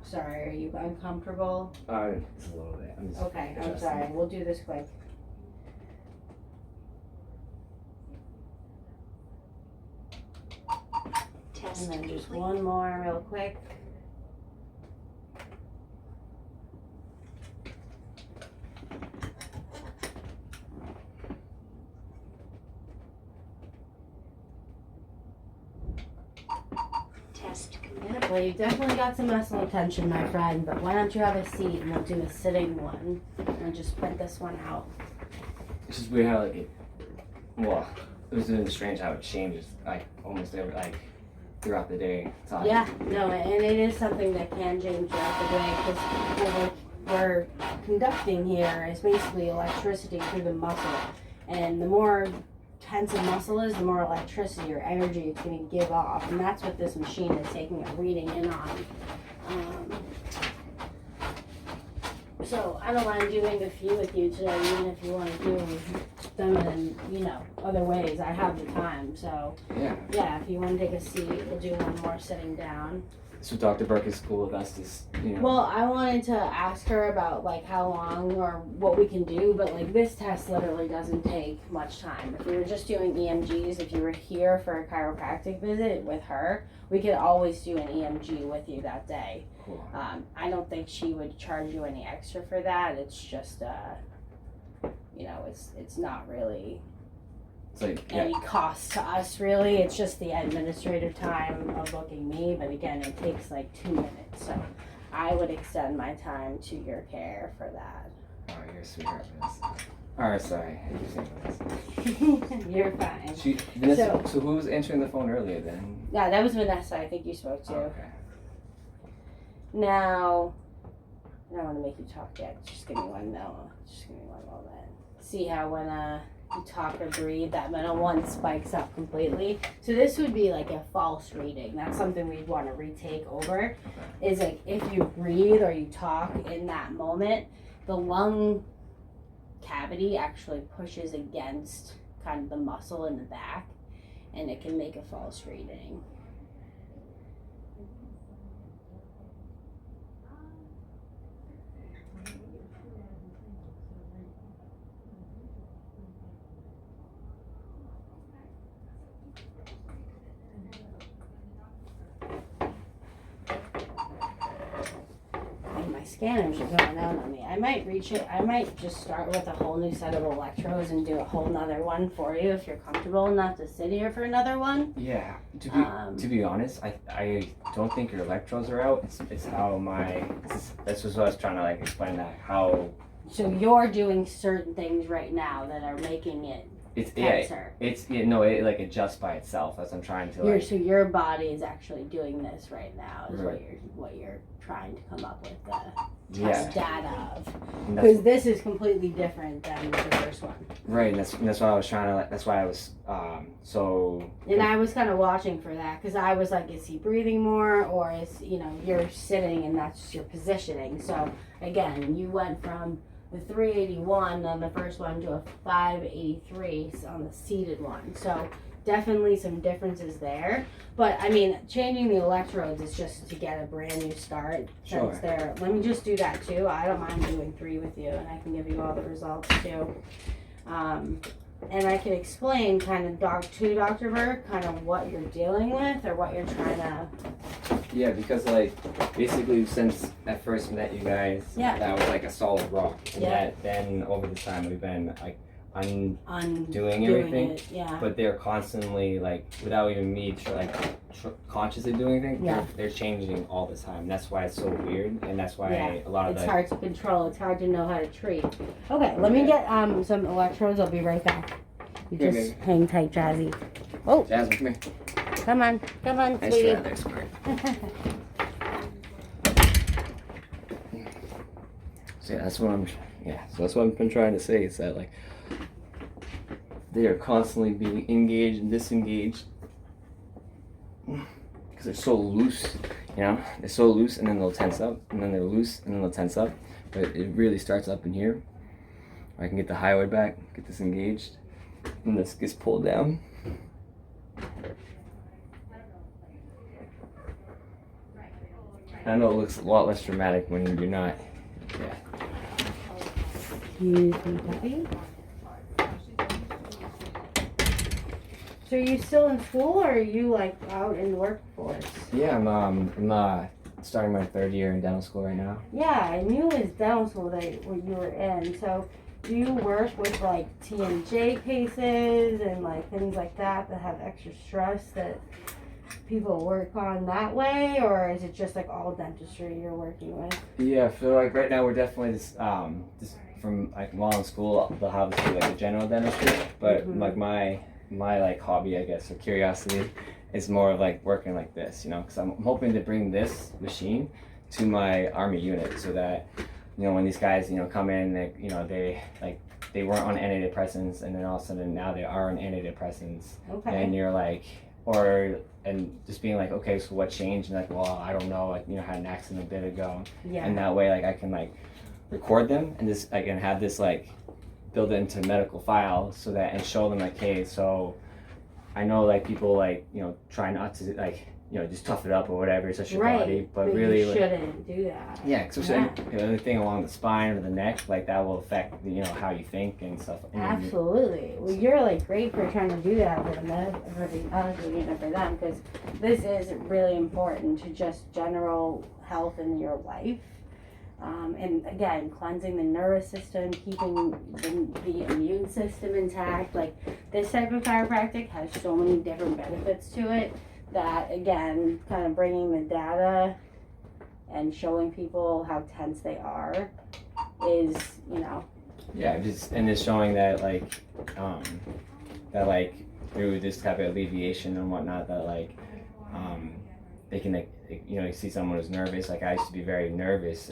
Sorry, are you uncomfortable? Just a little bit. Okay, I'm sorry. We'll do this quick. And then just one more real quick. Yeah, well, you definitely got some muscle tension, my friend, but why don't you have a seat and we'll do a sitting one and just print this one out. It's just weird how it was really strange how it changes almost throughout the day. Yeah, no, and it is something that can change throughout the day because what we're conducting here is basically electricity through the muscle, and the more tense a muscle is, the more electricity or energy it's going to give off, and that's what this machine is taking a reading in on. So I don't mind doing a few with you today, even if you want to do them in, other ways. I have the time, so yeah, if you want to take a seat, we'll do one more sitting down. So Dr. Burke is cool with us Well, I wanted to ask her about how long or what we can do, but this test literally doesn't take much time. If we were just doing EMGs, if you were here for a chiropractic visit with her, we could always do an EMG with you that day. Cool. I don't think she would charge you any extra for that. It's just, it's not really any cost to us, really. It's just the administrative time of booking me, but again, it takes 2 minutes, so I would extend my time to your care for that. Oh, you're a sweetheart, Vanessa. Alright, sorry. You're fine. Vanessa, so who was answering the phone earlier then? Yeah, that was Vanessa, I think you spoke to. Oh, okay. Now, I don't want to make you talk yet. Just give me one moment. See how when you talk or breathe, that middle one spikes up completely. So this would be a false reading. That's something we'd want to retake over. Okay. Is if you breathe or you talk in that moment, the lung cavity actually pushes against kind of the muscle in the back, and it can make a false reading. Scanners are going out on me. I might just start with a whole new set of electrodes and do a whole nother one for you if you're comfortable enough to sit here for another one. Yeah. To be honest, I don't think your electrodes are out. It's how that's just what I was trying to explain that how. So you're doing certain things right now that are making it tenser. It adjusts by itself. That's what I'm trying to So your body is actually doing this right now. Is right. what you're trying to come up with the test data of, because this is completely different than the first one. Right, and that's what I was trying to that's why I was so. And I was kind of watching for that because I was like, is he breathing more, or is you're sitting and that's your positioning. So again, you went from the 381 on the first one to a 583 on the seated one. So definitely some differences there. But I mean, changing the electrodes is just to get a brand new start. Sure. Let me just do that too. I don't mind doing 3 with you, and I can give you all the results too. And I can explain kind of to Dr. Burke kind of what you're dealing with or what you're trying to. Yeah, because basically since I first met you guys, that was a solid rock. And then over the time we've been undoing everything. But they're constantly without even me consciously doing anything. They're changing all the time. That's why it's so weird, and that's why a lot of it's hard to control. It's hard to know how to treat. Okay, let me get some electrodes. I'll be right back. You just hang tight, Jazzy. Oh, Jasmine, come here. Come on, Nice sweetie. try there, smart. So that's what I've been trying to say. Is that they are constantly being engaged and disengaged because they're so loose. They're so loose, and then they'll tense up, and then they're loose, and then they'll tense up. But it really starts up in here. I can get the hyoid back, get this engaged, and this gets pulled down. I know it looks a lot less dramatic when you're not. Yeah. Excuse me, puppy. So are you still in school, or are you like out in the workforce? Yeah, I'm starting my 3rd year in dental school right now. Yeah, I knew it was dental school that you were in. So do you work with like TMJ cases and like things like that have extra stress that people work on that way, or is it just like all dentistry you're working with? Yeah, I feel like right now we're definitely just from like while in school they'll have us do like a general dentistry, but like my like hobby, I guess, or curiosity is more of like working like this, you know, because I'm hoping to bring this machine to my army unit so that, you know, when these guys, you know, come in, they, you know, they weren't on antidepressants and then all of a sudden now they are on antidepressants. Okay. And you're like, and just being like, okay, so what changed? And like, well, I don't know, like, you know, I had an accident a bit ago. Yeah. And that way, like, I can like record them and just I can have this like build it into medical file so that and show them like, hey, so I know like people like, you know, try not to like, you know, just tough it up or whatever, it's just your body, but really you shouldn't do that. Yeah, especially anything along the spine or the neck, like that will affect, you know, how you think and stuff. Absolutely. Well, you're like great for trying to do that for the medical unit for them, because this is really important to just general health in your life. And again, cleansing the nervous system, keeping the immune system intact. Like this type of chiropractic has so many different benefits to it that, again, kind of bringing the data and showing people how tense they are is, you know. Yeah, just showing that like through this type of alleviation and whatnot that like they can like, you know, you see someone who's nervous. Like I used to be very nervous